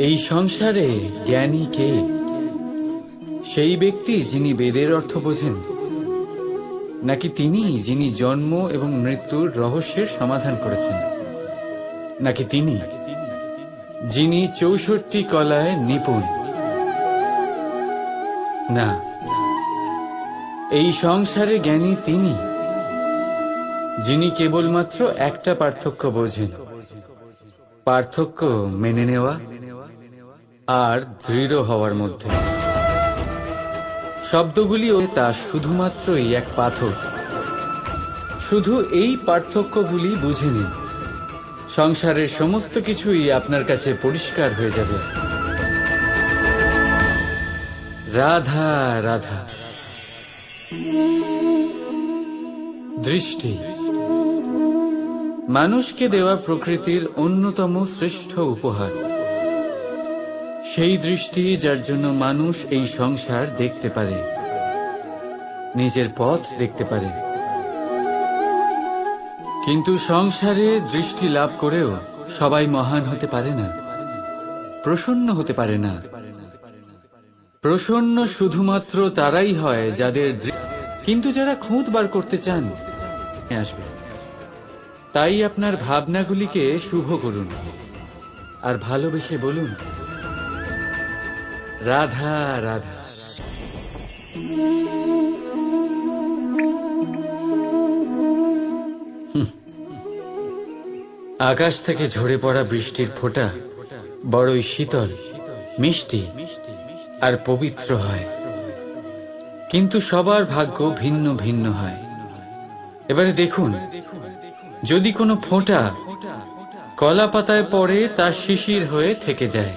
এই সংসারে জ্ঞানী কে? সেই ব্যক্তি যিনি বেদের অর্থ বোঝেন, নাকি তিনি যিনি জন্ম এবং মৃত্যুর রহস্যের সমাধান করেছেন, নাকি তিনি যিনি ৬৪ কলায় নিপুণ? না, এই সংসারে জ্ঞানী তিনি যিনি কেবলমাত্র একটা পার্থক্য বোঝেন, পার্থক্য মেনে নেওয়া আর দৃঢ় হওয়ার মধ্যে। শব্দগুলিও তা শুধুমাত্রই এক পাথর। শুধু এই পার্থক্যগুলি বুঝে নিন, সংসারের সমস্ত কিছুই আপনার কাছে পরিষ্কার হয়ে যাবে। রাধা রাধা। দৃষ্টি মানুষকে দেওয়া প্রকৃতির অন্যতম শ্রেষ্ঠ উপহার। সেই দৃষ্টি যার জন্য মানুষ এই সংসার দেখতে পারে, নিজের পথ দেখতে পারে। কিন্তু সংসারে দৃষ্টি লাভ করেও সবাই মহান হতে পারে না, প্রসন্ন হতে পারে না। প্রসন্ন শুধুমাত্র তারাই হয় যাদের কিন্তু যারা খুঁত বার করতে চান আসবে। তাই আপনার ভাবনাগুলিকে শুভ করুন আর ভালোবেসে বলুন রাধা রাধা। আকাশ থেকে ঝরে পড়া বৃষ্টির ফোঁটা বড়ই শীতল, মিষ্টি আর পবিত্র হয়, কিন্তু সবার ভাগ্য ভিন্ন ভিন্ন হয়। এবারে দেখুন, যদি কোনো ফোঁটা কলা পাতায় পড়ে তা শিশির হয়ে থেকে যায়।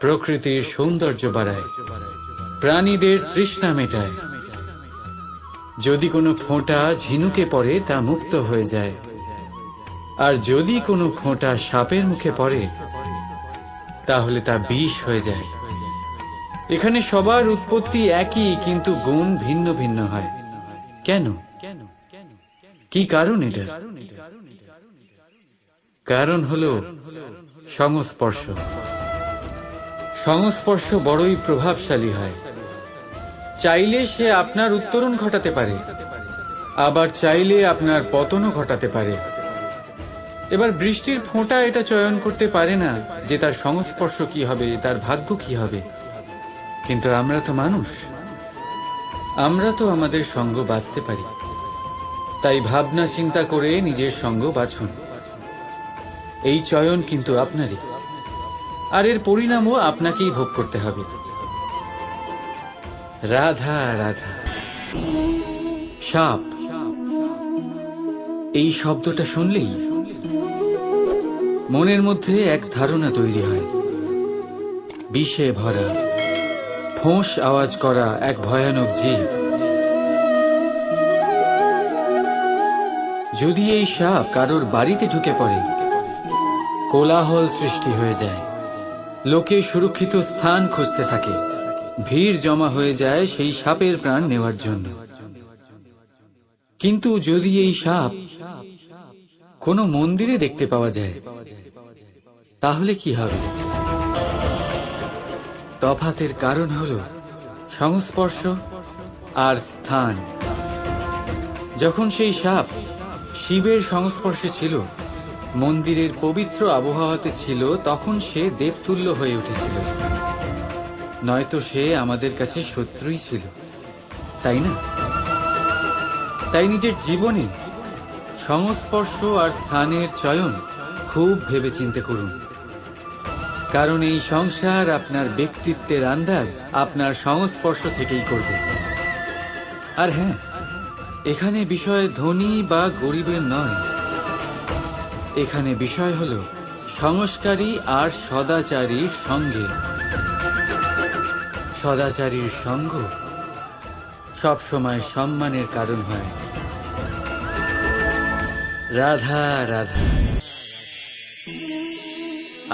প্রকৃতির সৌন্দর্য বাড়ায়, প্রাণীদের তৃষ্ণা মেটায়। যদি কোনো ফোঁটা ঝিনুকে পড়ে তা মুক্ত হয়ে যায়, আর যদি কোনো ফোঁটা সাপের মুখে পড়ে তাহলে তা বিষ হয়ে যায়। এখানে সবার উৎপত্তি একই, কিন্তু গুণ ভিন্ন ভিন্ন হয়। কেন? কি কারণ এটা? কারণ হলো সংস্পর্শ। সংস্পর্শ বড়ই প্রভাবশালী হয়। চাইলে সে আপনার উত্তরণ ঘটাতে পারে, আবার চাইলে আপনার পতনও ঘটাতে পারে। এবার বৃষ্টির ফোঁটা এটা চয়ন করতে পারে না যে তার সংস্পর্শ কি হবে, তার ভাগ্য কি হবে। কিন্তু আমরা তো মানুষ, আমরা তো আমাদের সঙ্গ বাঁচতে পারি। তাই ভাবনা চিন্তা করে নিজের সঙ্গ বাছুন। এই চয়ন কিন্তু আপনারই, আর এর পরিণামও আপনাকেই ভোগ করতে হবে। রাধা রাধা। সাপ, এই শব্দটা শুনলেই মনের মধ্যে এক ধারণা তৈরি হয়। বিষে ভরা, ফোঁস আওয়াজ করা এক ভয়ানক জীব। যদি এই সাপ কারোর বাড়িতে ঢুকে পড়ে, কোলাহল সৃষ্টি হয়ে যায়। লোকে সুরক্ষিত স্থান খুঁজতে থাকে, ভিড় জমা হয়ে যায় সেই সাপের প্রাণ নেওয়ার জন্য। কিন্তু যদি এই সাপ কোনো মন্দিরে দেখতে পাওয়া যায়, তাহলে কি হবে? তফাতের কারণ হলো সংস্পর্শ আর স্থান। যখন সেই সাপ শিবের সংস্পর্শে ছিল, মন্দিরের পবিত্র আবহাওয়াতে ছিল, তখন সে দেবতুল্য হয়ে উঠেছিল। নয়তো সে আমাদের কাছে শত্রুই ছিল, তাই না? তাই নিজের জীবনে সংস্পর্শ আর স্থানের চয়ন খুব ভেবেচিন্তে করুন। কারণ এই সংসার আপনার ব্যক্তিত্বের আন্দাজ আপনার সংস্পর্শ থেকেই করবে। আর হ্যাঁ, এখানে বিষয় ধনী বা গরিবের নয়, এখানে বিষয় হলো সংস্কারী আর সদাচারীর সঙ্গে। সদাচারীর সঙ্গ সবসময় সম্মানের কারণ হয়। রাধা রাধা।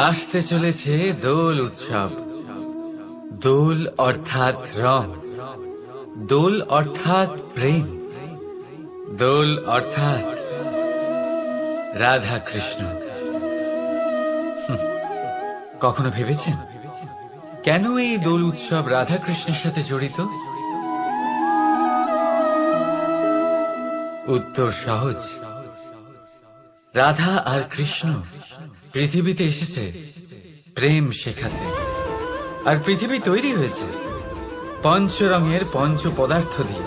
আসতে চলেছে দোল উৎসব। দোল অর্থাৎ রং, দোল অর্থাৎ প্রেম, দোল অর্থাৎ রাধা কৃষ্ণ। কখনো ভেবেছেন কেন এই দোল উৎসব রাধা কৃষ্ণের সাথে জড়িত? উত্তর সহজ। রাধা আর কৃষ্ণ পৃথিবীতে এসেছে প্রেম শেখাতে, আর পৃথিবী তৈরি হয়েছে পঞ্চরঙের পঞ্চ পদার্থ দিয়ে: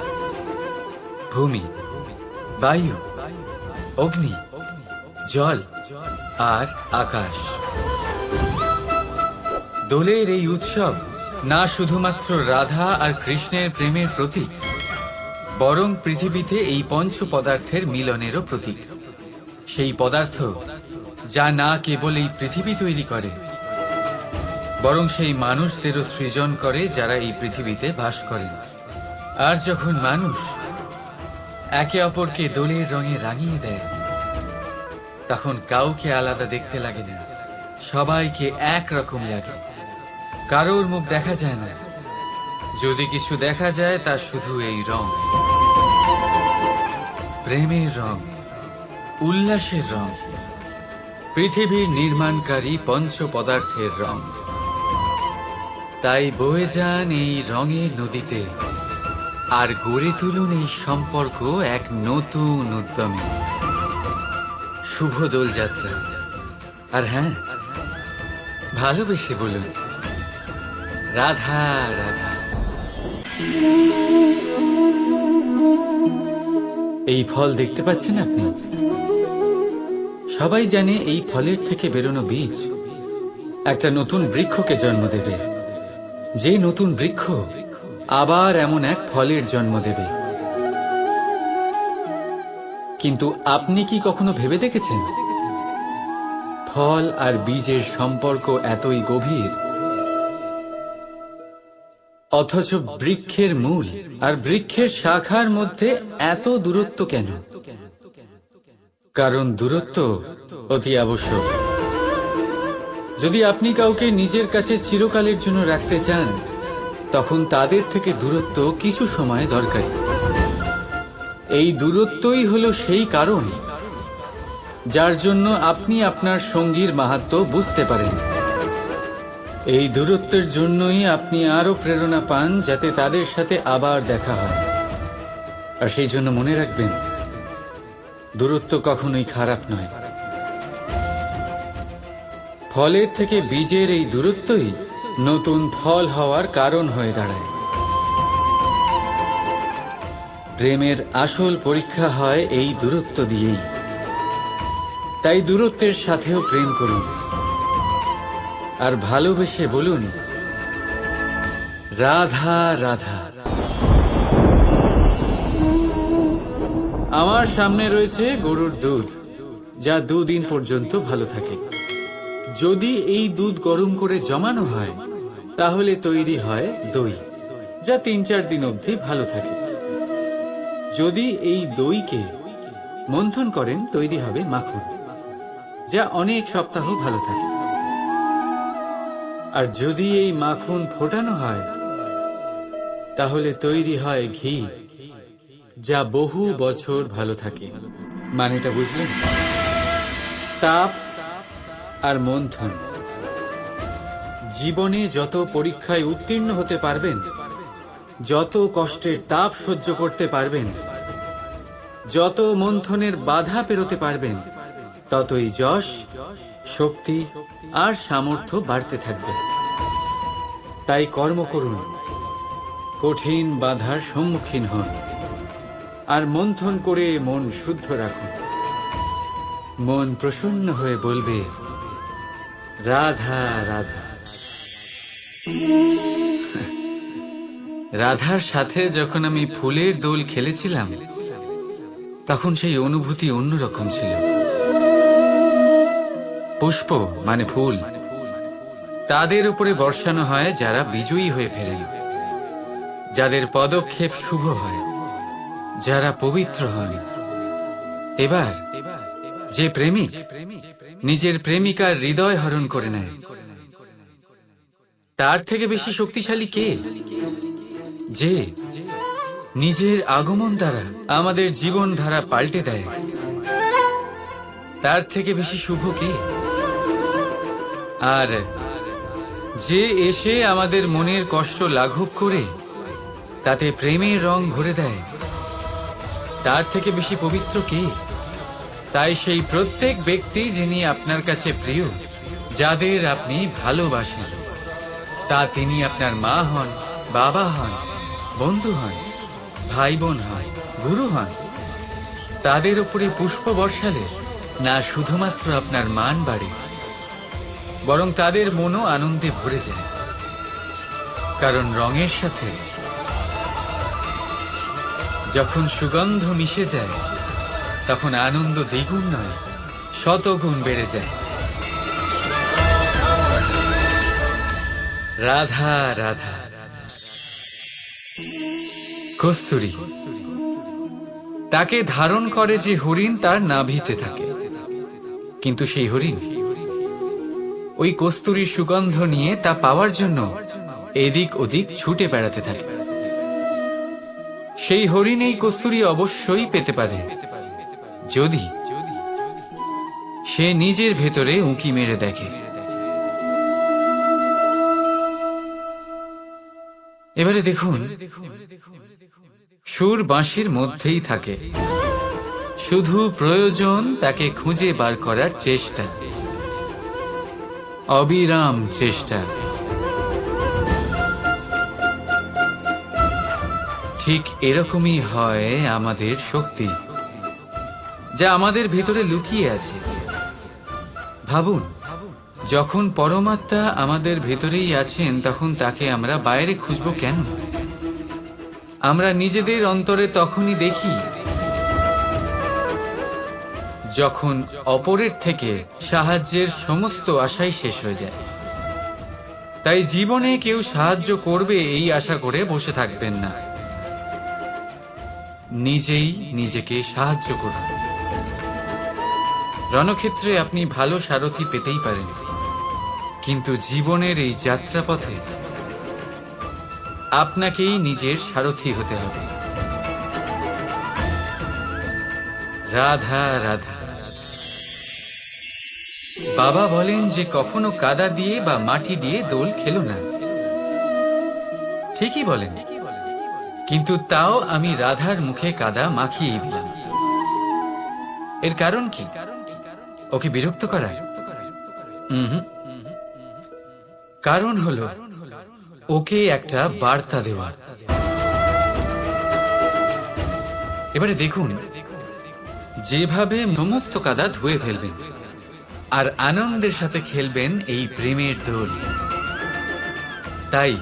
ভূমি, বায়ু, অগ্নি, জল আর আকাশ। দোলের এই উৎসব না শুধুমাত্র রাধা আর কৃষ্ণের প্রেমের প্রতীক, বরং পৃথিবীতে এই পঞ্চ পদার্থের মিলনেরও প্রতীক। সেই পদার্থ যা না কেবল এই পৃথিবী তৈরি করে, বরং সেই মানুষদেরও সৃজন করে যারা এই পৃথিবীতে বাস করেন। আর যখন মানুষ একে অপরকে দোলের রঙে রাঙিয়ে দেয়, তখন কাউকে আলাদা দেখতে লাগে না, সবাইকে একরকম লাগে। কারোর মুখ দেখা যায় না, যদি কিছু দেখা যায় তা শুধু এই রং, প্রেমের রং, উল্লাসের রং, পৃথিবীর নির্মাণকারী পঞ্চ পদার্থের রং। তাই বয়ে যান এই রঙের নদীতে আর গড়ে তুলুন এই সম্পর্ক এক নতুন উদ্যমে। শুভ দোল যাত্রা। আর হ্যাঁ, ভালোবেসে বলুন রাধা রাধা। এই ফল দেখতে পাচ্ছেন আপনি? সবাই জানে এই ফলের থেকে বেরোনো বীজ একটা নতুন বৃক্ষকে জন্ম দেবে, যে নতুন বৃক্ষ আবার এমন এক ফলের জন্ম দেবে। কিন্তু আপনি কি কখনো ভেবে দেখেছেন ফল আর বীজের সম্পর্ক এতই গভীর, অথচ বৃক্ষের মূল আর বৃক্ষের শাখার মধ্যে এত দূরত্ব কেন? কারণ দূরত্ব অতি আবশ্যক। যদি আপনি কাউকে নিজের কাছে চিরকালের জন্য রাখতে চান, তখন তাদের থেকে দূরত্ব কিছু সময় দরকারি। এই দূরত্বই হলো সেই কারণ যার জন্য আপনি আপনার সঙ্গীর মাহাত্ম্য বুঝতে পারেন। এই দূরত্বের জন্যই আপনি আরো প্রেরণা পান যাতে তাদের সাথে আবার দেখা হয়। আর সেই জন্য মনে রাখবেন, দূরত্ব কখনোই খারাপ নয়। ফলের থেকে বীজের এই দূরত্বই নতুন ফল হওয়ার কারণ হয়ে দাঁড়ায়। প্রেমের আসল পরীক্ষা হয় এই দূরত্ব দিয়েই। তাই দূরত্বের সাথেও প্রেম করুন আর ভালোবেসে বলুন রাধা রাধা। আমার সামনে রয়েছে গরুর দুধ, যা 2 দিন পর্যন্ত ভালো থাকে। যদি এই দুধ গরম করে জমানো হয়, তাহলে তৈরি হয় দই, যা 3-4 দিন অবধি ভালো থাকে। যদি এই দইকে মন্থন করেন, তৈরি হবে মাখন, যা অনেক সপ্তাহ ভালো থাকে। আর যদি এই মাখন ফোটানো হয়, তাহলে তৈরি হয় ঘি, যা বহু বছর ভালো থাকে। মানেটা বুঝলেন? তাপ আর মন্থন। জীবনে যত পরীক্ষায় উত্তীর্ণ হতে পারবেন, যত কষ্টের তাপ সহ্য করতে পারবেন, যত মন্থনের বাধা পেরোতে পারবেন, ততই যশ, শক্তি আর সামর্থ্য বাড়তে থাকবে। তাই কর্ম করুন, কঠিন বাধার সম্মুখীন হন, আর মন্থন করে মন শুদ্ধ রাখুন। মন প্রসন্ন হয়ে বলবে রাধা রাধা। রাধার সাথে যখন আমি ফুলের দোল খেলেছিলাম, তখন সেই অনুভূতি অন্যরকম ছিল। পুষ্প মানে ফুল, তাদের উপরে বর্ষানো হয় যারা বিজয়ী হয়ে ফেরেন, যাদের পদক্ষেপ শুভ হয়, যারা পবিত্র হন। এবার যে প্রেমিক নিজের প্রেমিকার হৃদয় হরণ করে নেয়, তার থেকে বেশি শক্তিশালী কে? যে নিজের আগমন দ্বারা আমাদের জীবন ধারা পাল্টে দেয়, তার থেকে বেশি শুভ কে? আর যে এসে আমাদের মনের কষ্ট লাঘব করে তাতে প্রেমের রং ভরে দেয়, তার থেকে বেশি পবিত্র কে? তাই সেই প্রত্যেক ব্যক্তি যিনি আপনার কাছে প্রিয়, যাদের আপনি ভালোবাসেন, তা তিনি আপনার মা হন, বাবা হন, বন্ধু হন, ভাই বোন হন, গুরু হন, তাদের উপরে পুষ্প বর্ষালে না শুধুমাত্র আপনার মান বাড়ে, বরং তাদের মনও আনন্দে ভরে যায়। কারণ রঙের সাথে যখন সুগন্ধ মিশে যায়, তখন আনন্দ দ্বিগুণ নয়, শতগুণ বেড়ে যায়। রাধা রাধা। কস্তুরী তাকে ধারণ করে যে হরিণ তার নাভিতে থাকে, কিন্তু সেই হরিণ ওই কস্তুরীর সুগন্ধ নিয়ে তা পাওয়ার জন্য এদিক ওদিক ছুটে বেড়াতে থাকে। সেই হরিণ এই কস্তুরী অবশ্যই পেতে পারে যদি সে নিজের ভেতরে উঁকি মেরে দেখে। এবারে দেখুন, সুর বাঁশির মধ্যেই থাকে, শুধু প্রয়োজন তাকে খুঁজে বার করার চেষ্টা, অবিরাম চেষ্টা। ঠিক এরকমই হয় আমাদের শক্তি, যা আমাদের ভেতরে লুকিয়ে আছে। ভাবুন, যখন পরমাত্মা আমাদের ভেতরেই আছেন, তখন তাকে আমরা বাইরে খুঁজব কেন? আমরা নিজেদের অন্তরে তখনই দেখি যখন অপরের থেকে সাহায্যের সমস্ত আশাই শেষ হয়ে যায়। তাই জীবনে কেউ সাহায্য করবে এই আশা করে বসে থাকবেন না, নিজেই নিজেকে সাহায্য করুন। রণক্ষেত্রে আপনি ভালো সারথি পেতেই পারেন, কিন্তু জীবনের এই যাত্রাপথে আপনাকেই নিজের সারথি হতে হবে। রাধা রাধা। বাবা বলেন যে কখনো কাদা দিয়ে বা মাটি দিয়ে দোল খেলো না। ঠিকই বলেন, কিন্তু তাও আমি রাধার মুখে কাদা মাখিয়ে দিলাম। এর কারণ কি? ওকে বিরক্ত করা? কারণ হলো ওকে একটা বার্তা দেওয়া। এবারে দেখুন, যেভাবে সমস্ত কাদা ধুয়ে ফেলবেন আর আনন্দের সাথে খেলবেন এই প্রেমের দোল। তাই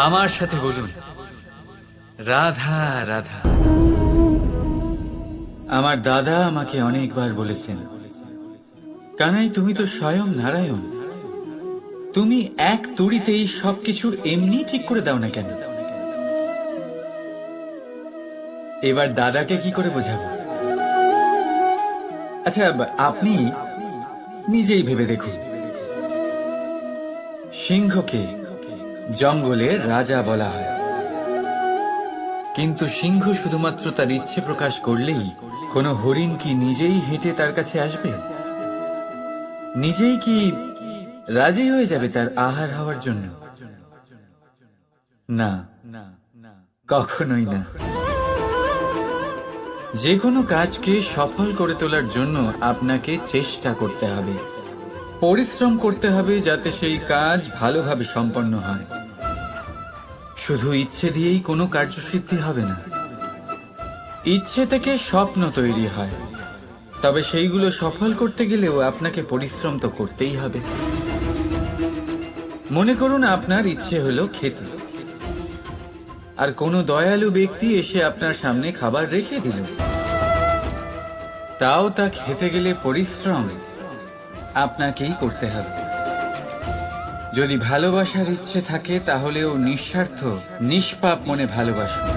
আমার সাথে বলুন, রাধা রাধা। আমার দাদা আমাকে অনেকবার বলেছেন, কানাই তুমি তো স্বয়ং নারায়ণ, তুমি এক তুড়িতেই সবকিছু এমনি ঠিক করে দাও না কেন? এবার দাদাকে কি করে বোঝাবো? আচ্ছা, আপনি নিজেই ভেবে দেখুন, সিংহকে জঙ্গলের রাজা বলা হয়, কিন্তু সিংহ শুধুমাত্র তার ইচ্ছে প্রকাশ করলেই কোনো হরিণ কি নিজেই হেঁটে তার কাছে আসবে? নিজেই কি রাজি হয়ে যাবে তার আহার হওয়ার জন্য? না, কখনোই না। যে কোনো কাজকে সফল করে তোলার জন্য আপনাকে চেষ্টা করতে হবে, পরিশ্রম করতে হবে, যাতে সেই কাজ ভালোভাবে সম্পন্ন হয়। শুধু ইচ্ছে দিয়েই কোনো কার্যসিদ্ধি হবে না। ইচ্ছে থেকে স্বপ্ন তৈরি হয়, তবে সেইগুলো সফল করতে গেলেও আপনাকে পরিশ্রম তো করতেই হবে। মনে করুন আপনার ইচ্ছে হলো খেতে, আর কোনো দয়ালু ব্যক্তি এসে আপনার সামনে খাবার রেখে দিল। তাও তা খেতে গেলে পরিশ্রম আপনাকেই করতে হবে। যদি ভালোবাসার ইচ্ছে থাকে, তাহলেও নিঃস্বার্থ নিষ্পাপ মনে ভালোবাসুন।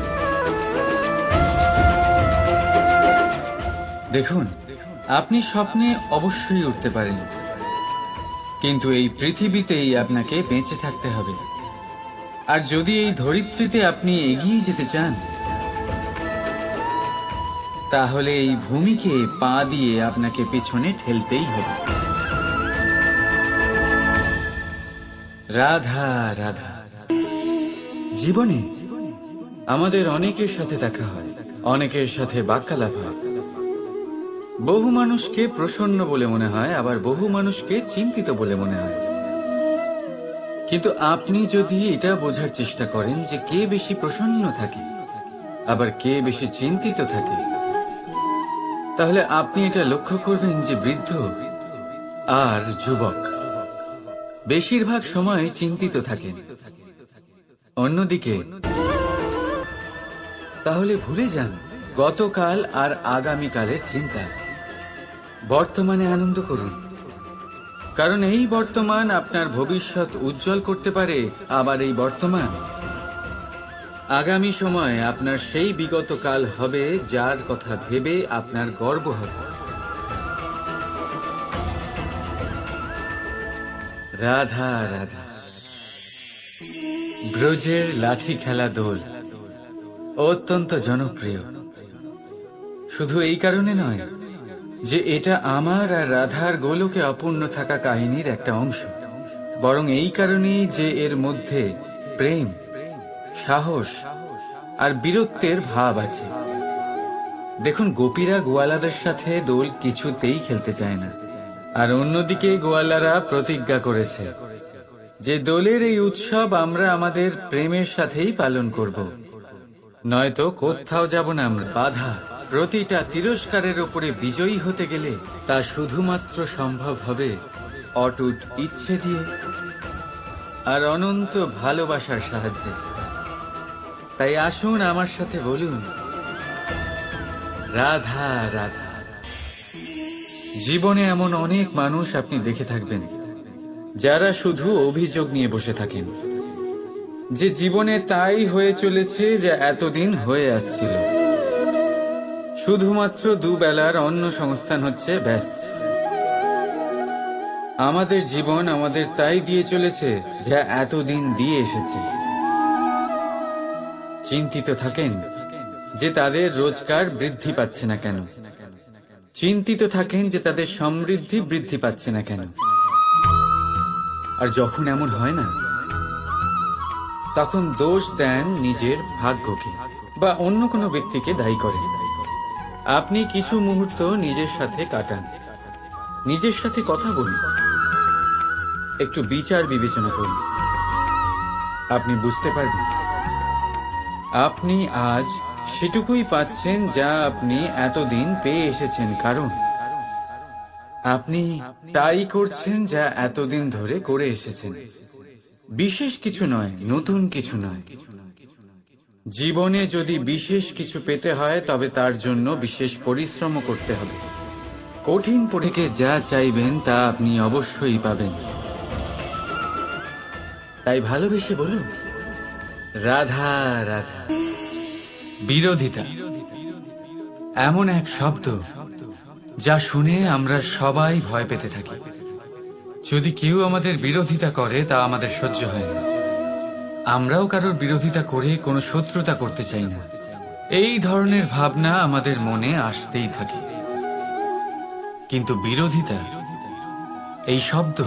দেখুন, আপনি স্বপ্নে অবশ্যই উঠতে পারেন, কিন্তু এই পৃথিবীতেই আপনাকে বেঁচে থাকতে হবে। আর যদি এই ধরিত্রীতে আপনি এগিয়ে যেতে চান, তাহলে এই ভূমিকে পা দিয়ে আপনাকে পেছনে ঠেলতেই হবে। রাধা রাধা। জীবনে আমাদের অনেকের সাথে দেখা হয়, অনেকের সাথে বাক্যালাপ হয়। বহু মানুষকে প্রসন্ন বলে মনে হয়, আবার বহু মানুষকে চিন্তিত বলে মনে হয়। কিন্তু আপনি যদি এটা বোঝার চেষ্টা করেন যে কে বেশি প্রসন্ন থাকে আবার কে বেশি চিন্তিত থাকে, তাহলে আপনি এটা লক্ষ্য করবেন যে বৃদ্ধ আর যুবক বেশিরভাগ সময় চিন্তিত থাকেন। অন্যদিকে তাহলে ভুলে যান গতকাল আর আগামীকালের চিন্তা, বর্তমানে আনন্দ করুন। কারণ এই বর্তমান আপনার ভবিষ্যৎ উজ্জ্বল করতে পারে, আবার এই বর্তমান আগামী সময়ে আপনার সেই বিগত কাল হবে যার কথা ভেবে আপনার গর্ব হবে। রাধা রাধা। ব্রজের লাঠি খেলা দোল অত্যন্ত জনপ্রিয়, শুধু এই কারণে নয় যে এটা আমার আর রাধার গোলকে অপূর্ণ থাকা কাহিনীর একটা অংশ, বরং এই কারণেই যে এর মধ্যে প্রেম, সাহস আর বীরত্বের ভাব আছে। দেখুন, গোপীরা গোয়ালাদের সাথে দোল কিছুতেই খেলতে চায় না, আর অন্যদিকে গোয়ালারা প্রতিজ্ঞা করেছে যে দোলের এই উৎসব আমরা আমাদের প্রেমের সাথেই পালন করব, নয়তো কোথাও যাব না আমরা। বাধা, প্রতিটা তিরস্কারের উপরে বিজয়ী হতে গেলে তা শুধুমাত্র সম্ভব হবে অটুট ইচ্ছে দিয়ে আর অনন্ত ভালোবাসার সাহায্যে। তাই আসুন আমার সাথে বলুন, রাধা রাধা। জীবনে এমন অনেক মানুষ আপনি দেখে থাকবেন যারা শুধু অভিযোগ নিয়ে বসে থাকেন যে জীবনে তাই হয়ে চলেছে যা এতদিন হয়ে আসছিল, শুধুমাত্র দুবেলার অন্ন সংস্থান হচ্ছে, ব্যাস। আমাদের জীবন আমাদের তাই দিয়ে চলেছে যা এতদিন দিয়ে এসেছে। চিন্তিত থাকেন যে তাদের রোজগার বৃদ্ধি পাচ্ছে না কেন, চিন্তিত থাকেন যে তাদের সমৃদ্ধি বৃদ্ধি পাচ্ছে না কেন। আর যখন এমন হয় না, তখন দোষ দেন নিজের ভাগ্যকে বা অন্য কোনো ব্যক্তিকে দায়ী করেন। আপনি কিছু মুহূর্ত নিজের সাথে কাটান, নিজের সাথে কথা বলুন, একটু বিচার বিবেচনা করুন। আপনি বুঝতে পারবেন আপনি আজ সেটুকুই পাচ্ছেন যা আপনি এতদিন পেয়ে এসেছেন, কারণ আপনি তাই করছেন যা এতদিন ধরে করে এসেছেন। বিশেষ কিছু নয়, নতুন কিছু নয়। জীবনে যদি বিশেষ কিছু পেতে হয় তবে তার জন্য বিশেষ পরিশ্রম করতে হবে। কঠিন পরীক্ষাকে যা চাইবেন তা আপনি অবশ্যই পাবেন। তাই ভালোবেসে বলুন, রাধা রাধা। বিরোধিতা এমন এক শব্দ যা শুনে আমরা সবাই ভয় পেতে থাকি। যদি কেউ আমাদের বিরোধিতা করে তা আমাদের সহ্য হয় না। আমরাও কারোর বিরোধিতা করে কোনো শত্রুতা করতে চাই না। এই ধরনের ভাবনা আমাদের মনে আসতেই থাকে। কিন্তু বিরোধিতা, এই শব্দ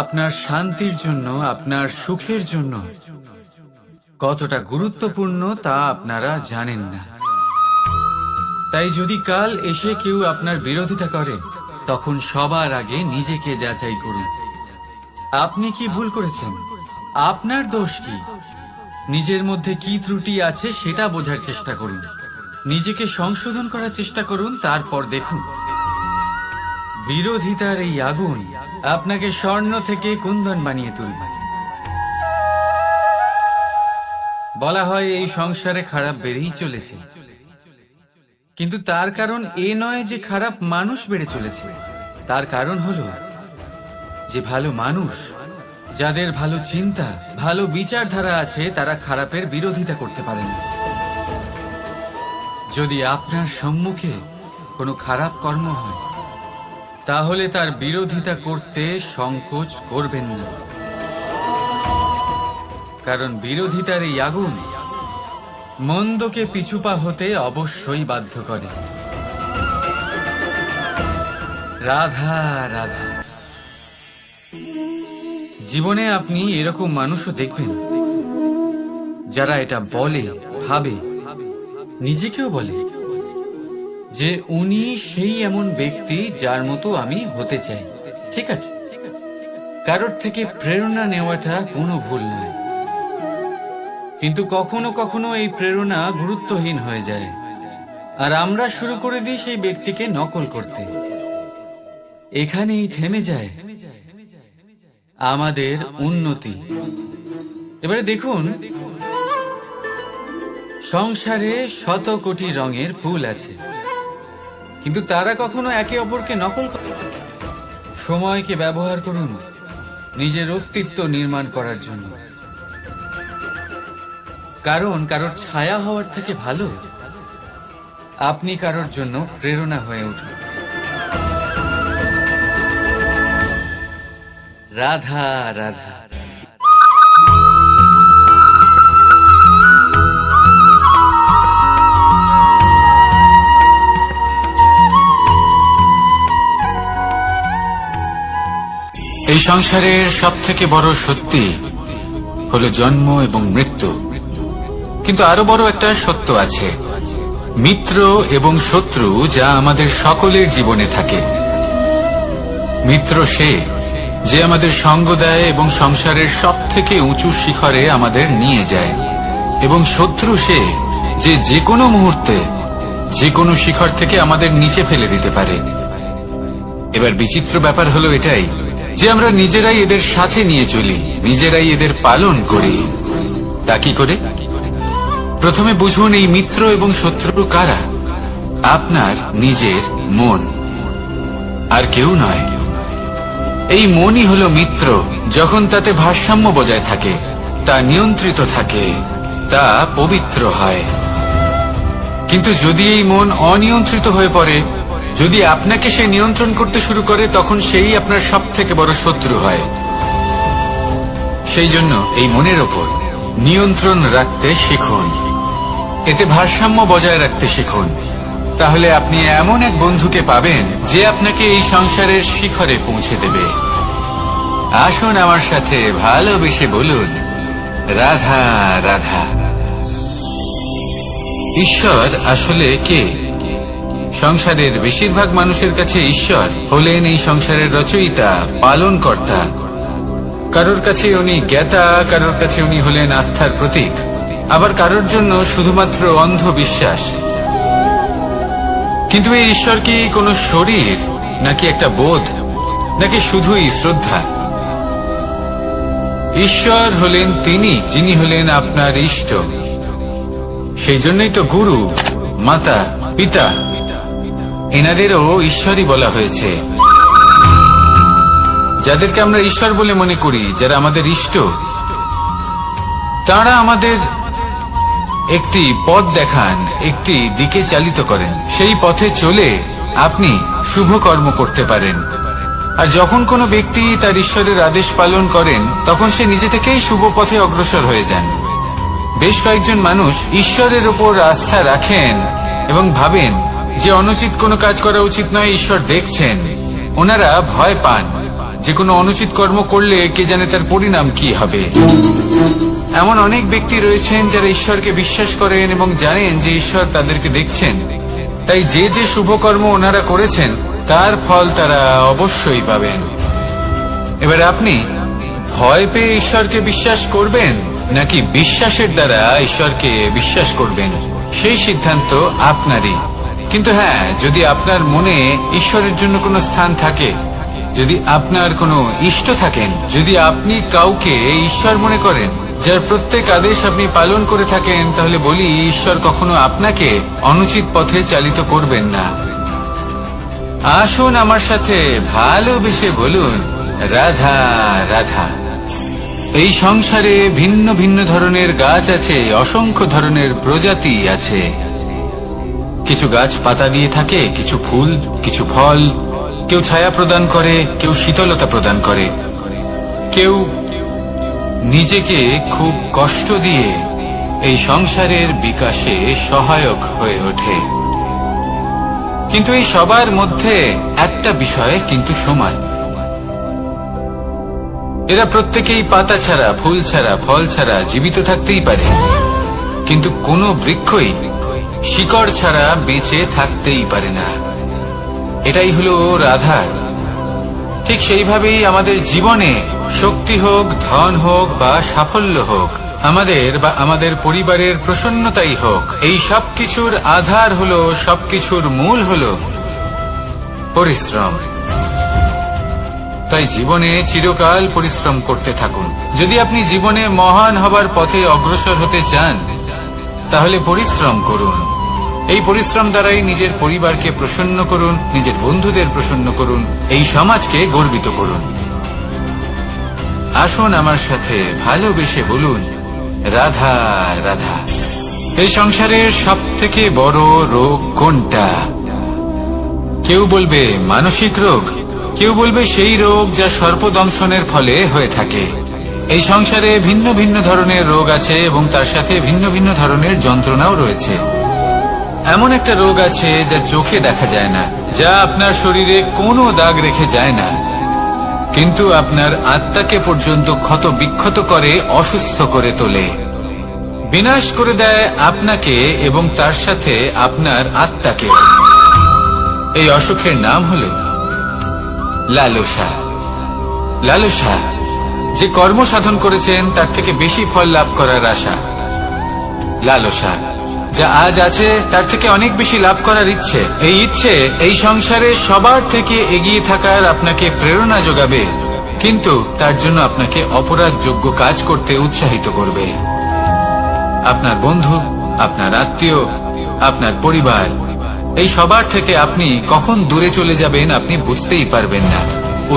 আপনার শান্তির জন্য, আপনার সুখের জন্য কতটা গুরুত্বপূর্ণ তা আপনারা জানেন না। তাই যদি কাল এসে কেউ আপনার বিরোধিতা করে, তখন সবার আগে নিজেকে যাচাই করুন। আপনি কি ভুল করেছেন? আপনার দোষ কি? নিজের মধ্যে কি ত্রুটি আছে সেটা বোঝার চেষ্টা করুন, নিজেকে সংশোধন করার চেষ্টা করুন। তারপর দেখুন, বিরোধিতার এই আগুন আপনাকে স্বর্ণ থেকে কুন্দন বানিয়ে তুলবে। বলা হয় এই সংসারে খারাপ বেড়েই চলেছে, কিন্তু তার কারণ এ নয় যে খারাপ মানুষ বেড়ে চলেছে। তার কারণ হলো যে ভালো মানুষ, যাদের ভালো চিন্তা, ভালো বিচারধারা আছে, তারা খারাপের বিরোধিতা করতে পারেন। যদি আপনার সম্মুখে কোনো খারাপ কর্ম হয়, তাহলে তার বিরোধিতা করতে সংকোচ করবেন না, কারণ বিরোধিতার এই আগুন মন্দকে পিছুপা হতে অবশ্যই বাধ্য করে। রাধা রাধা। জীবনে আপনি এরকম মানুষও দেখবেন যারা এটা বলে, ভাবে, নিজেকেও বলে যে উনি সেই এমন ব্যক্তি যার মতো আমি হতে চাই। ঠিক আছে, কারোর থেকে প্রেরণা নেওয়াটা কোনো ভুল নয়, কিন্তু কখনো কখনো এই প্রেরণা গুরুত্বহীন হয়ে যায় আর আমরা শুরু করে দিই সেই ব্যক্তিকে নকল করতে। এখানেই থেমে যায় আমাদের উন্নতি। এবারে দেখুন, সংসারে শত কোটি রঙের ফুল আছে, কিন্তু তারা কখনো একে অপরকে নকল করে না। সময়কে ব্যবহার করুন নিজের অস্তিত্ব নির্মাণ করার জন্য, কারণ কারোর ছায়া হওয়ার থেকে ভালো আপনি কারোর জন্য প্রেরণা হয়ে উঠুন। রাধা রাধা। এই সংসারের সব থেকে বড় সত্যি হলো জন্ম এবং মৃত্যু, কিন্তু আরো বড় একটা সত্য আছে, মিত্র এবং শত্রু, যা আমাদের সকলের জীবনে থাকে। মিত্র সে যে আমাদের সঙ্গ দেয় এবং সংসারের সব থেকে উঁচু শিখরে আমাদের নিয়ে যায়, এবং শত্রু সে যে যে কোনো মুহূর্তে যে কোনো শিখর থেকে আমাদের নিচে ফেলে দিতে পারে। এবার বিচিত্র ব্যাপার হলো এটাই যে আমরা নিজেরাই এদের সাথে নিয়ে চলি, নিজেরাই এদের পালন করি। তা কি করে? প্রথমে বুঝুন এই মিত্র এবং শত্রু কারা। আপনার নিজের মন, আর কেউ নয়। এই মনই হলো মিত্র যখন তাতে ভারসাম্য বজায় থাকে, তা নিয়ন্ত্রিত থাকে, তা পবিত্র হয়। কিন্তু যদি এই মন অনিয়ন্ত্রিত হয়ে পড়ে, যদি আপনাকে সে নিয়ন্ত্রণ করতে শুরু করে, তখন সেই আপনার সব থেকে বড় শত্রু হয়। সেই জন্য এই মনের ওপর নিয়ন্ত্রণ রাখতে শিখুন, এতে ভারসাম্য বজায় রাখতে শিখুন। তাহলে আপনি এমন এক বন্ধুকে পাবেন যে আপনাকে এই সংসারের শিখরে পৌঁছে দেবে। আসুন আমার সাথে ভালোবেসে বলুন, রাধা রাধা। ঈশ্বর আসলে কে? সংসারের বেশিরভাগ মানুষের কাছে ঈশ্বর হলেন এই সংসারের রচয়িতা, পালনকর্তা। কারোর কাছে উনি জ্ঞাতা, কারোর কাছে উনি হলেন আস্থার প্রতীক, আবার কারোর জন্য শুধুমাত্র অন্ধ বিশ্বাস। কিন্তু এই ঈশ্বর কি কোনো শরীর, নাকি একটা বোধ, নাকি শুধুই শ্রদ্ধা? ঈশ্বর হলেন তিনি যিনি হলেন আপনার ইষ্ট। সেই জন্যই তো গুরু, মাতা, পিতা এনাদেরও ঈশ্বরই বলা হয়েছে। যাদেরকে আমরা ঈশ্বর বলে মনে করি, যারা আমাদের ইষ্ট, তারা আমাদের একটি পথ দেখান, একটি দিকে চালিত করেন। সেই পথে চলে আপনি শুভ কর্ম করতে পারেন। আর যখন কোনো ব্যক্তি তার ঈশ্বরের আদেশ পালন করেন, তখন সে নিজে থেকেই শুভ পথে অগ্রসর হয়ে যান। বেশ কয়েকজন মানুষ ঈশ্বরের ওপর আস্থা রাখেন এবং ভাবেন যে অনুচিত কোনো কাজ করা উচিত নয়, ঈশ্বর দেখছেন। ওনারা ভয় পান যে কোনো অনুচিত কর্ম করলে কে জানে তার পরিণাম কি হবে। এমন অনেক ব্যক্তি রয়েছেন যারা ঈশ্বরকে বিশ্বাস করেন এবং জানেন যে ঈশ্বর তাদেরকে দেখছেন, তাই যে যে শুভ কর্ম ওনারা করেছেন তার ফল তারা অবশ্যই পাবেন। এবার আপনি ভয় পেয়ে ঈশ্বরকে বিশ্বাস করবেন, নাকি বিশ্বাসের দ্বারা ঈশ্বরকে বিশ্বাস করবেন, সেই সিদ্ধান্ত আপনারই। কিন্তু হ্যাঁ, যদি আপনার মনে ঈশ্বরের জন্য কোনো স্থান থাকে, যদি আপনার কোনো ইষ্ট থাকেন, যদি আপনি কাউকে ঈশ্বর মনে করেন, যার প্রত্যেক আদেশ আপনি পালন করে থাকেন, তাহলে বলি ঈশ্বর কখনো আপনাকে অনুচিত পথে চালিত করবেন না। আসুন আমার সাথে ভালোবেসে বলুন, রাধা রাধা। এই সংসারে ভিন্ন ভিন্ন ধরনের গাছ আছে, অসংখ্য ধরনের প্রজাতি আছে। কিছু গাছ পাতা দিয়ে থাকে, কিছু ফুল, কিছু ফল। কেউ ছায়া প্রদান করে, কেউ শীতলতা প্রদান করে, কেউ নিজেকে খুব কষ্ট দিয়ে এই সংসারের বিকাশে সহায়ক হয়ে ওঠে। কিন্তু এই সবার মধ্যে একটা বিষয় কিন্তু সমান, এরা প্রত্যেকেই পাতা ছাড়া, ফুল ছাড়া, ফল ছাড়া জীবিত থাকতেই পারে, কিন্তু কোনো বৃক্ষই শিকড় ছাড়া বেঁচে থাকতেই পারে না। এটাই হলো রাধার। ঠিক সেইভাবেই আমাদের জীবনে শক্তি হোক, ধন হোক বা সাফল্য হোক, আমাদের বা আমাদের পরিবারের প্রসন্নতাই হোক, এই সবকিছুর আধার হলো, সবকিছুর মূল হলো পরিশ্রম। তাই জীবনে চিরকাল পরিশ্রম করতে থাকুন। যদি আপনি জীবনে মহান হবার পথে অগ্রসর হতে চান, তাহলে পরিশ্রম করুন। এই পরিশ্রম দ্বারাই নিজের পরিবারকে প্রসন্ন করুন, নিজের বন্ধুদের প্রসন্ন করুন, এই সমাজকে গর্বিত করুন। আসুন আমার সাথে ভালোবেসে বলুন, রাধা রাধা। এই সংসারের সব থেকে বড় রোগ কোনটা? কেউ বলবে মানসিক রোগ, কেউ বলবে সেই রোগ যা সর্পদংশনের ফলে হয়ে থাকে। এই সংসারে ভিন্ন ভিন্ন ধরনের রোগ আছে এবং তার সাথে ভিন্ন ভিন্ন ধরনের যন্ত্রণাও রয়েছে। এমন একটা রোগ আছে যা চোখে দেখা যায় না, যা আপনার শরীরে কোনো দাগ রেখে যায় না, কিন্তু আপনার আত্মাকে পর্যন্ত ক্ষত বিক্ষত করে, অসুস্থ করে তোলে, বিনাশ করে দেয় আপনাকে এবং তার সাথে আপনার আত্মাকে। এই অসুখের নাম হলো লালসা। লালসা, যে কর্ম সাধন করেছেন তার থেকে বেশি ফল লাভ করার আশা। লালসা, যা আজ আছে তার থেকে অনেক বেশি লাভ করার ইচ্ছে। এই ইচ্ছে এই সংসারে সবার থেকে এগিয়ে থাকার আপনাকে প্রেরণা যোগাবে, কিন্তু তার জন্য আপনাকে অপরাধযোগ্য কাজ করতে উৎসাহিত করবে। আপনার বন্ধু, আপনার আত্মীয়, আপনার পরিবার, এই সবার থেকে আপনি কখন দূরে চলে যাবেন আপনি বুঝতেই পারবেন না।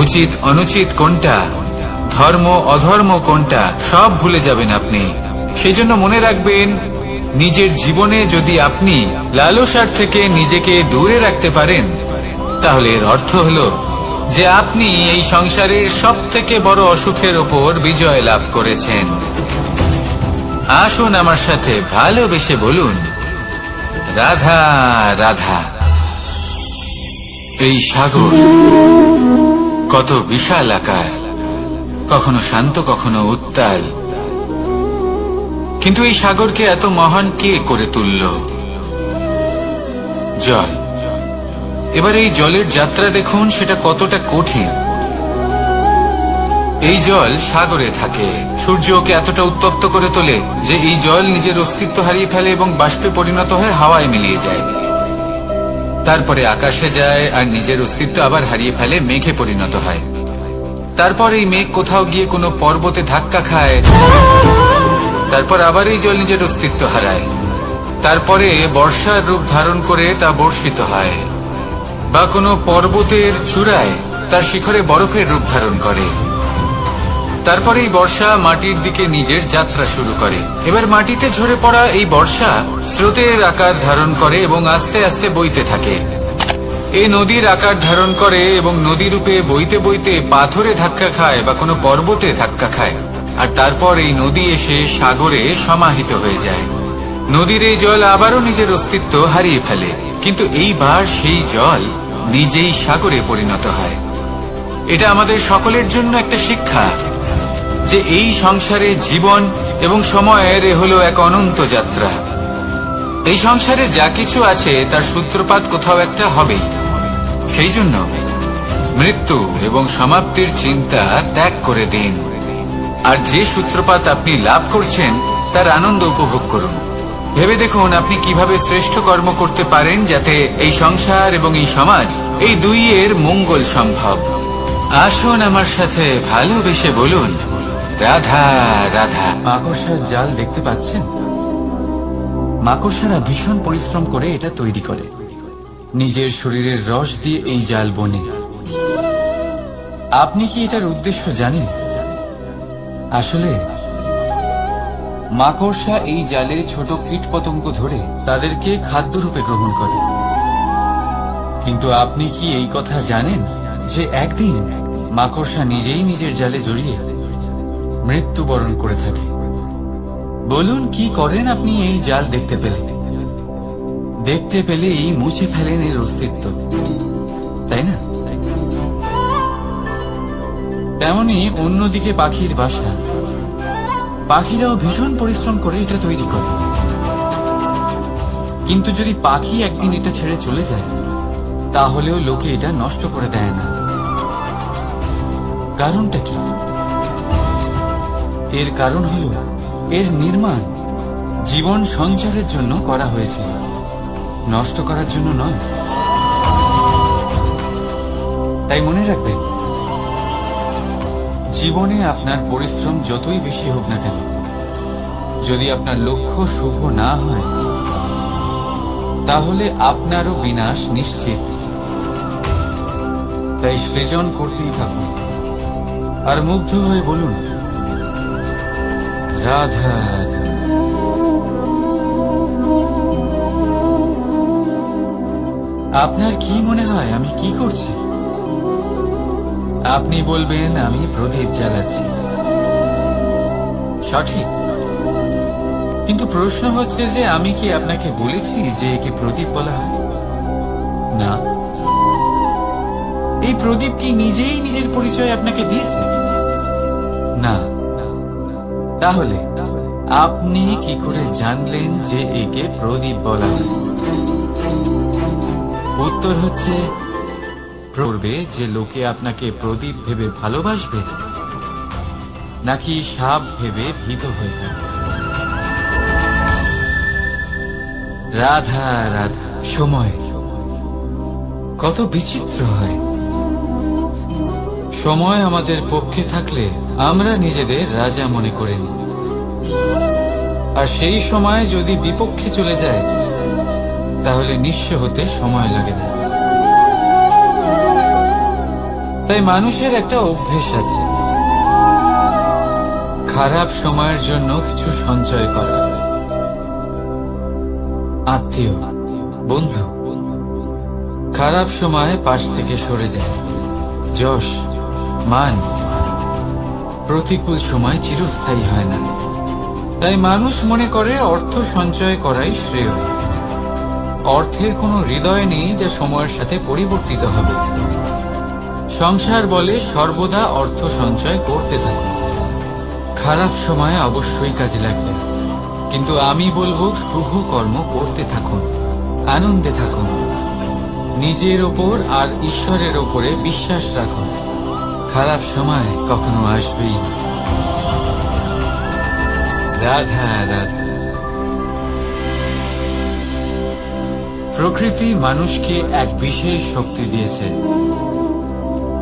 উচিত অনুচিত কোনটা, ধর্ম অধর্ম কোনটা, সব ভুলে যাবেন আপনি। সেজন্য মনে রাখবেন, নিজের জীবনে যদি আপনি লালসার থেকে নিজেকে দূরে রাখতে পারেন, তাহলে এর অর্থ হলো যে আপনি এই সংসারের সব থেকে বড় অসুখের ওপর বিজয় লাভ করেছেন। আসুন আমার সাথে ভালোবেসে বলুন, রাধা রাধা। এই সাগর কত বিশাল আকার, কখনো শান্ত কখনো উত্তাল, কিন্তু এই সাগরকে এত মহান কে করে তুলল? জল। এবার এই জলের যাত্রা দেখুন, সেটা কতটা কঠিন। এই জল সাগরে থাকে, সূর্য ওকে এতটা উত্তপ্ত করে তোলে যে এই জল নিজের অস্তিত্ব হারিয়ে ফেলে এবং বাষ্পে পরিণত হয়ে হাওয়ায় মিলিয়ে যায়। তারপরে আকাশে যায় আর নিজের অস্তিত্ব আবার হারিয়ে ফেলে, মেঘে পরিণত হয়। তারপর এই মেঘ কোথাও গিয়ে কোনো পর্বতে ধাক্কা খায়, তারপর আবার এই জল নিজের অস্তিত্ব হারায়। তারপরে বর্ষার রূপ ধারণ করে তা বর্ষিত হয়, বা কোনো পর্বতের চূড়ায় তার শিখরে বরফের রূপ ধারণ করে। তারপরে এই বর্ষা মাটির দিকে নিজের যাত্রা শুরু করে। এবার মাটিতে ঝরে পড়া এই বর্ষা স্রোতের আকার ধারণ করে এবং আস্তে আস্তে বইতে থাকে। এই নদীর আকার ধারণ করে এবং নদী রূপে বইতে বইতে পাথরে ধাক্কা খায় বা কোনো পর্বতে ধাক্কা খায়, আর তারপর এই নদী এসে সাগরে সমাহিত হয়ে যায়। নদীর এই জল আবারও নিজের অস্তিত্ব হারিয়ে ফেলে, কিন্তু এইবার সেই জল নিজেই সাগরে পরিণত হয়। এটা আমাদের সকলের জন্য একটা শিক্ষা যে এই সংসারে জীবন এবং সময়ের হলো এক অনন্ত যাত্রা। এই সংসারে যা কিছু আছে তার সূত্রপাত কোথাও একটা হবেই। সেই জন্য মৃত্যু এবং সমাপ্তির চিন্তা ত্যাগ করে দিন, আর যে সূত্রপাত আপনি লাভ করছেন তার আনন্দ উপভোগ করুন। ভেবে দেখুন আপনি কিভাবে শ্রেষ্ঠ কর্ম করতে পারেন যাতে এই সংসার এবং এই সমাজ, এই দুইয়ের মঙ্গল সম্ভব। আসুন আমার সাথে ভালোবেসে বলুন, রাধা রাধা। মাকড়সার জাল দেখতে পাচ্ছেন? মাকড়সারা ভীষণ পরিশ্রম করে এটা তৈরি করে, নিজের শরীরের রস দিয়ে এই জাল বোনে। আপনি কি এটার উদ্দেশ্য জানেন? আসলে মাকড়সা এই জালে ছোট কীটপতঙ্গ ধরে তাদেরকে খাদ্যরূপে গ্রহণ করে। কিন্তু আপনি কি এই কথা জানেন যে একদিন মাকড়সা নিজেই নিজের জালে জড়িয়ে মৃত্যুবরণ করে থাকে? বলুন কি করেন আপনি এই জাল দেখতে পেলে? দেখতে পেলেই মুছে ফেলেন এর অস্তিত্ব, তাই না? তেমনি অন্যদিকে পাখির বাসা, পাখিরাও ভীষণ পরিশ্রম করে এটা তৈরি করে। কিন্তু যদি পাখি একদিন এটা ছেড়ে চলে যায়, তাহলেও লোকে এটা নষ্ট করে দেয় না। কারণটা কি? এর কারণ হল এর নির্মাণ জীবন সঞ্চারের জন্য করা হয়েছিল, নষ্ট করার জন্য নয়। তাই মনে রাখবেন, জীবনে আপনার পরিশ্রম যতই বেশি হোক না কেন, যদি আপনার লক্ষ্য শুভ না হয়, তাহলে আপনারও বিনাশ নিশ্চিত। তাই সৃজন করতেই থাকুন আর মুগ্ধ হয়ে বলুন, রাধা রাধা। আপনার কি মনে হয় আমি কি করছি? আপনি বলবেন আমি প্রদীপ জ্বালাচ্ছি। সঠিক। কিন্তু প্রশ্ন হচ্ছে যে আমি কি আপনাকে বলেছি যে একে প্রদীপ বলা হয়? না। এই প্রদীপ কি নিজেই নিজের পরিচয় আপনাকে দিয়েছে? না। তাহলে আপনি কি করে জানলেন যে একে প্রদীপ বলা হয়? উত্তর হচ্ছে, পড়বে যে লোকে আপনাকে প্রদীপ ভেবে ভালোবাসবে, নাকি সাপ ভেবে ভীত হয়ে থাকবে। রাধা রাধা। সময় কত বিচিত্র হয়। সময় আমাদের পক্ষে থাকলে আমরা নিজেদের রাজা মনে করে নিই, আর সেই সময় যদি বিপক্ষে চলে যায়, তাহলে নিঃস্ব হতে সময় লাগে না। তাই মানুষের একটা অভ্যেস আছে, খারাপ সময়ের জন্য কিছু সঞ্চয় করা। আত্মীয়, বন্ধু খারাপ সময়ে পাশ থেকে সরে যায়। যশ, মান প্রতিকূল সময় চিরস্থায়ী হয় না। তাই মানুষ মনে করে অর্থ সঞ্চয় করাই শ্রেয়। অর্থের কোনো হৃদয় নেই যা সময়ের সাথে পরিবর্তিত হবে। সংসার বলে সর্বদা অর্থ সঞ্চয় করতে থাকুন। খারাপ সময়ে অবশ্যই কাজে লাগবে, কিন্তু আমি বলবো শুভ কর্ম করতে থাকুন, আনন্দে থাকুন, নিজের ওপর আর ঈশ্বরের ওপরে বিশ্বাস রাখুন। খারাপ সময় কখনো আসবেই না। রাধা রাধা। প্রকৃতি মানুষকে এক বিশেষ শক্তি দিয়েছে,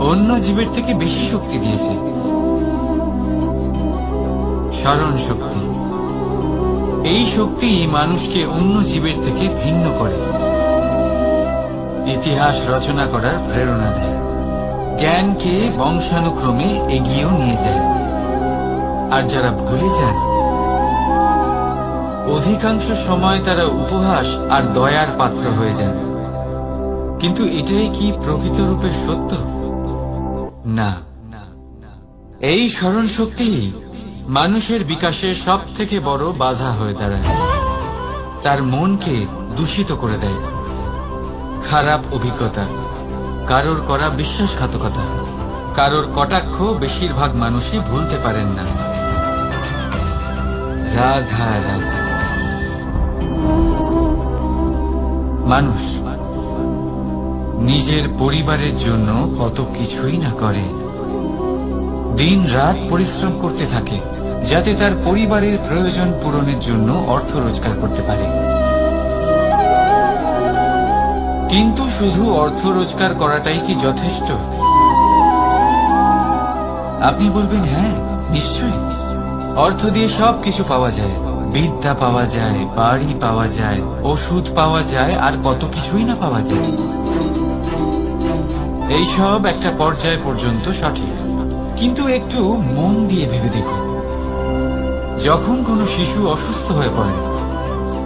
অন্য জীবের থেকে বেশি শক্তি দিয়েছে। স্মরণ শক্তি। এই শক্তি মানুষকে অন্য জীবের থেকে ভিন্ন করে, ইতিহাস রচনা করার প্রেরণা দেয়, জ্ঞানকে বংশানুক্রমে এগিয়েও নিয়ে যায়। আর যারা ভুলে যান, অধিকাংশ সময় তারা উপহাস আর দয়ার পাত্র হয়ে যান। কিন্তু এটাই কি প্রকৃত রূপে সত্য? না। এই স্মরণ শক্তি মানুষের বিকাশের সব থেকে বড় বাধা হয়ে দাঁড়ায়। তার মনকে দূষিত করে দেয়। খারাপ অভিজ্ঞতা, কারোর করা বিশ্বাসঘাতকতা, কারোর কটাক্ষ বেশিরভাগ মানুষই ভুলতে পারেন না। রাধা রাধা। মানুষ নিজের পরিবারের জন্য কত কিছুই না করে, দিন রাত পরিশ্রম করতে থাকে যাতে তার পরিবারের প্রয়োজন পূরণের জন্য অর্থ রোজগার করতে পারে। কিন্তু শুধু অর্থ রোজগার করাটাই কি যথেষ্ট? আপনি বলবেন হ্যাঁ, নিশ্চয়ই। অর্থ দিয়ে সবকিছু পাওয়া যায়, বিদ্যা পাওয়া যায়, বাড়ি পাওয়া যায়, ওষুধ পাওয়া যায়, আর কত কিছুই না পাওয়া যায়। এইসব একটা পর্যায় পর্যন্ত সঠিক, কিন্তু একটু মন দিয়ে ভেবে দেখুন, যখন কোনো শিশু অসুস্থ হয়ে পড়ে,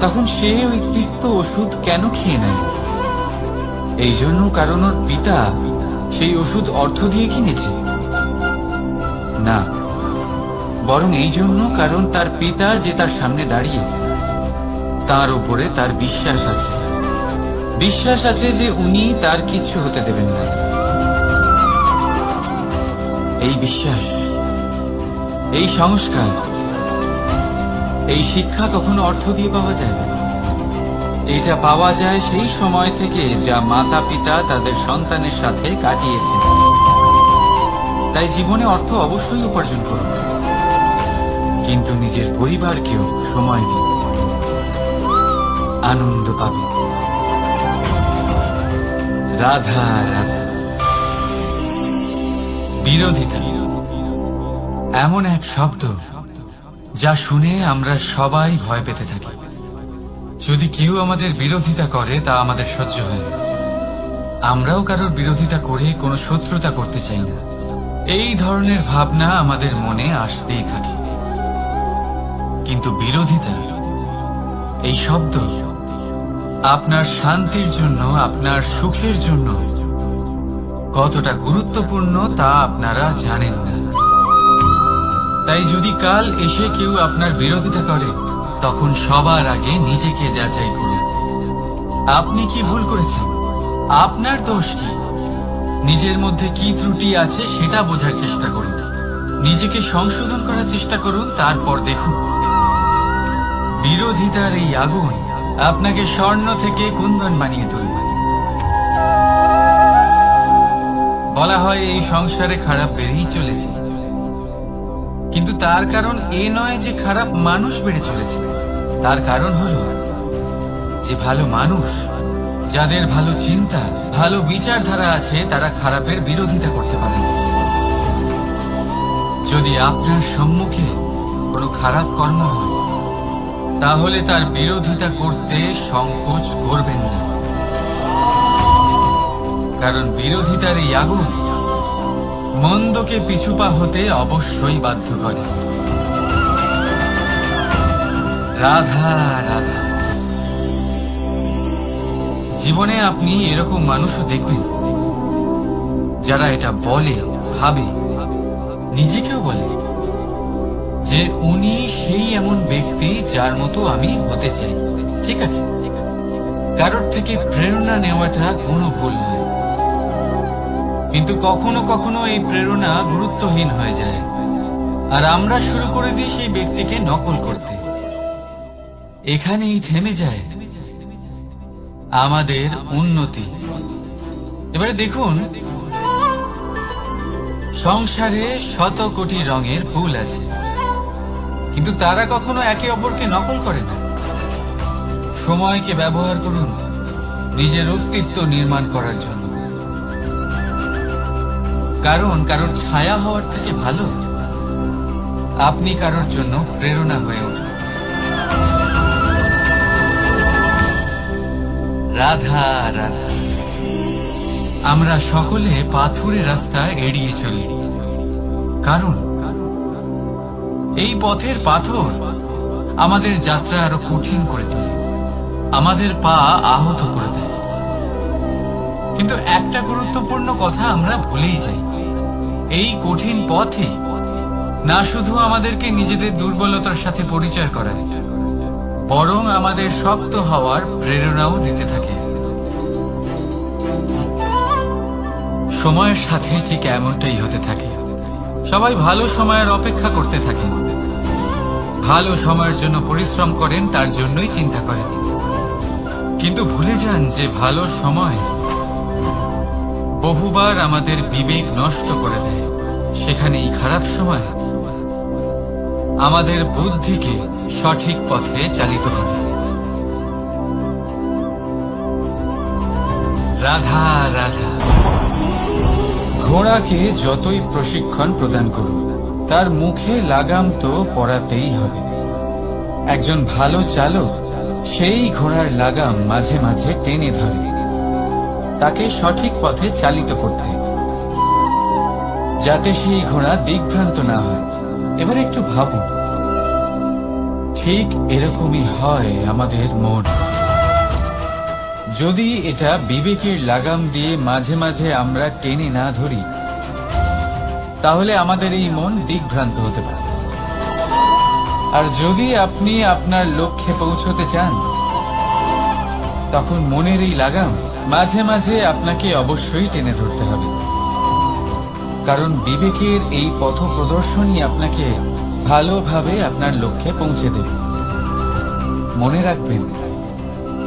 তখন সে ওই তিক্ত ওষুধ কেন খেয়ে নেয়? এই জন্য কারণ ওর পিতা সেই ওষুধ অর্থ দিয়ে কিনেছে? না, বরং এই জন্য কারণ তার পিতা যে তার সামনে দাঁড়িয়ে, তার উপরে তার বিশ্বাস আছে। বিশ্বাস আছে যে উনি তার কিচ্ছু হতে দেবেন না। এই বিশ্বাস, এই সংস্কার, এই শিক্ষা কখনো অর্থ দিয়ে পাওয়া যায় না। এটা পাওয়া যায় সেই সময় থেকে যা মাতা পিতা তাদের সন্তানের সাথে কাটিয়েছে। তাই জীবনে অর্থ অবশ্যই উপার্জন করুন, কিন্তু নিজের পরিবারকেও সময় দিন, আনন্দ পাবেন। রাধা রাধা। বিরোধিতা এমন এক শব্দ যা শুনে আমরা সবাই ভয় পেতে থাকি। যদি কেউ আমাদের বিরোধিতা করে তা আমাদের সহ্য হয় না। আমরাও কারোর বিরোধিতা করে কোনো শত্রুতা করতে চাই না। এই ধরনের ভাবনা আমাদের মনে আসতেই থাকে। কিন্তু বিরোধিতা, এই শব্দ আপনার শান্তির জন্য, আপনার সুখের জন্য কতটা গুরুত্বপূর্ণ তা আপনারা জানেন না। তাই যদি কাল এসে কেউ আপনার বিরোধিতা করে, তখন সবার আগে নিজেকে যাচাই করুন। আপনি কি ভুল করেছেন? আপনার দোষ কি? নিজের মধ্যে কি ত্রুটি আছে সেটা বোঝার চেষ্টা করুন। নিজেকে সংশোধন করার চেষ্টা করুন, তারপর দেখুন বিরোধিতার এই আগুন আপনাকে স্বর্ণ থেকে কুন্দন বানিয়ে তুলবে। বলা হয় এই সংসারে খারাপ বেড়েই চলেছে, কিন্তু তার কারণ এ নয় যে খারাপ মানুষ বেড়ে চলেছে। তার কারণ হল যে ভালো মানুষ, যাদের ভালো চিন্তা, ভালো বিচারধারা আছে, তারা খারাপের বিরোধিতা করতে পারে না। যদি আপনার সম্মুখে কোনো খারাপ কর্ম হয়, তাহলে তার বিরোধিতা করতে সংকোচ করবেন না, কারণ বিরোধিতার এই আগুন মন্দকে পিছুপা হতে অবশ্যই বাধ্য করে। রাধা রাধা। জীবনে আপনি এরকম মানুষও দেখবেন যারা এটা বলে, ভাবে, নিজেকেও বলে যে উনি সেই এমন ব্যক্তি যার মতো আমি হতে চাই। ঠিক আছে, কারোর থেকে প্রেরণা নেওয়াটা কোনো ভুল নয়, কিন্তু কখনো কখনো এই প্রেরণা গুরুত্বহীন হয়ে যায় আর আমরা শুরু করে দিই সেই ব্যক্তিকে নকল করতে। এখানেই থেমে যায় আমাদের উন্নতি। এবারে দেখুন, সংসারে শত কোটি রঙের ফুল আছে, কিন্তু তারা কখনো একে অপরকে নকল করে না। সময়কে ব্যবহার করুন নিজের অস্তিত্ব নির্মাণ করার জন্য, কারণ কারোর ছায়া হওয়ার থেকে ভালো আপনি কারোর জন্য প্রেরণা হয়ে উঠুন। রাধা রাধা। আমরা সকলে পাথুরে রাস্তা এড়িয়ে চলি, কারণ এই পথের পাথর আমাদের যাত্রা আরো কঠিন করে তোলে, আমাদের পা আহত করে দেয়। কিন্তু একটা গুরুত্বপূর্ণ কথা আমরা ভুলেই যাই, এই কঠিন পথে না শুধু আমাদেরকে নিজেদের দুর্বলতার সাথে পরিচয় করায়, বরং আমাদের শক্ত হওয়ার প্রেরণাও দিতে থাকে। সময়ের সাথে ঠিক এমনটাই হতে থাকে। সবাই ভালো সময়ের অপেক্ষা করতে থাকে, ভালো সময়ের জন্য পরিশ্রম করেন, তার জন্যই চিন্তা করেন, কিন্তু ভুলে যান যে ভালো সময় বহুবার আমাদের বিবেক নষ্ট করে দেয়। সেখানেই খারাপ সময় আমাদের বুদ্ধিকে সঠিক পথে চালিত করে। রাধা রাধা। ঘোড়াকে যতই প্রশিক্ষণ প্রদান করুন, তার মুখে লাগাম তো পরাতেই হবে। একজন ভালো চালক সেই ঘোড়ার লাগাম মাঝে মাঝে টেনে ধরে, তাকে সঠিক পথে চালিত করতে, যাতে সেই ঘোড়া দিকভ্রান্ত না হয়। এবার একটু ভাবুন, ঠিক এরকমই হয় আমাদের মন। যদি এটা বিবেকের লাগাম দিয়ে মাঝে মাঝে আমরা টেনে না ধরি, তাহলে আমাদের এই মন দিকভ্রান্ত হতে পারে। আর যদি আপনি আপনার লক্ষ্যে পৌঁছতে চান, তখন মনের এই লাগাম মাঝে মাঝে আপনাকে অবশ্যই টেনে ধরতে হবে। কারণ বিবেকের এই পথ প্রদর্শনই আপনাকে ভালোভাবে আপনার লক্ষ্যে পৌঁছে দেবে। মনে রাখবেন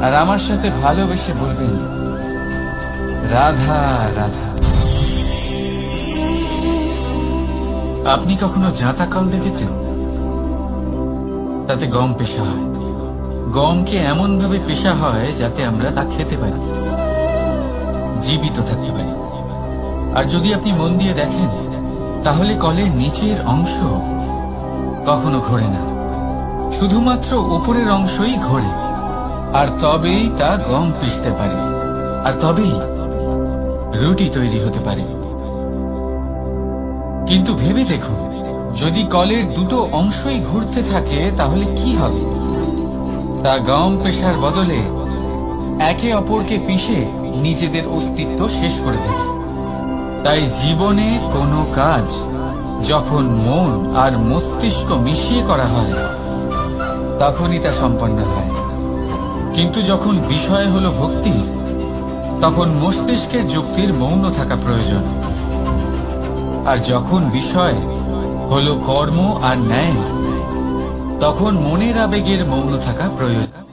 আর আমার সাথে ভালোবেসে বলবেন, রাধা রাধা। আপনি কখনো জাঁতা কল দেখেছেন? তাতে গম পেশা হয়। গমকে এমন ভাবে পেশা হয় যাতে আমরা তা খেতে পারি, জীবিত থাকতে পারি। আর যদি আপনি মন দিয়ে দেখেন, তাহলে কলের নিচের অংশ কখনো ঘোরে না, শুধুমাত্র উপরের অংশই ঘোরে। আর তবেই তা গম পিষতে পারে, আর তবেই রুটি তৈরি হতে পারে। কিন্তু ভেবে দেখুন, যদি কলের দুটো অংশই ঘুরতে থাকে তাহলে কি হবে? তা গম পেশার বদলে একে অপরকে পিষে নিজেদের অস্তিত্ব শেষ করে দেবে। তাই জীবনে কোনো কাজ যখন মন আর মস্তিষ্ক মিশিয়ে করা হয় তখনই তা সম্পন্ন হয়। কিন্তু যখন বিষয় হলো ভক্তি, তখন মস্তিষ্কের যুক্তির মৌন থাকা প্রয়োজন। আর যখন বিষয় হলো কর্ম আর ন্যায়, তখন মনের আবেগের মৌন থাকা প্রয়োজন।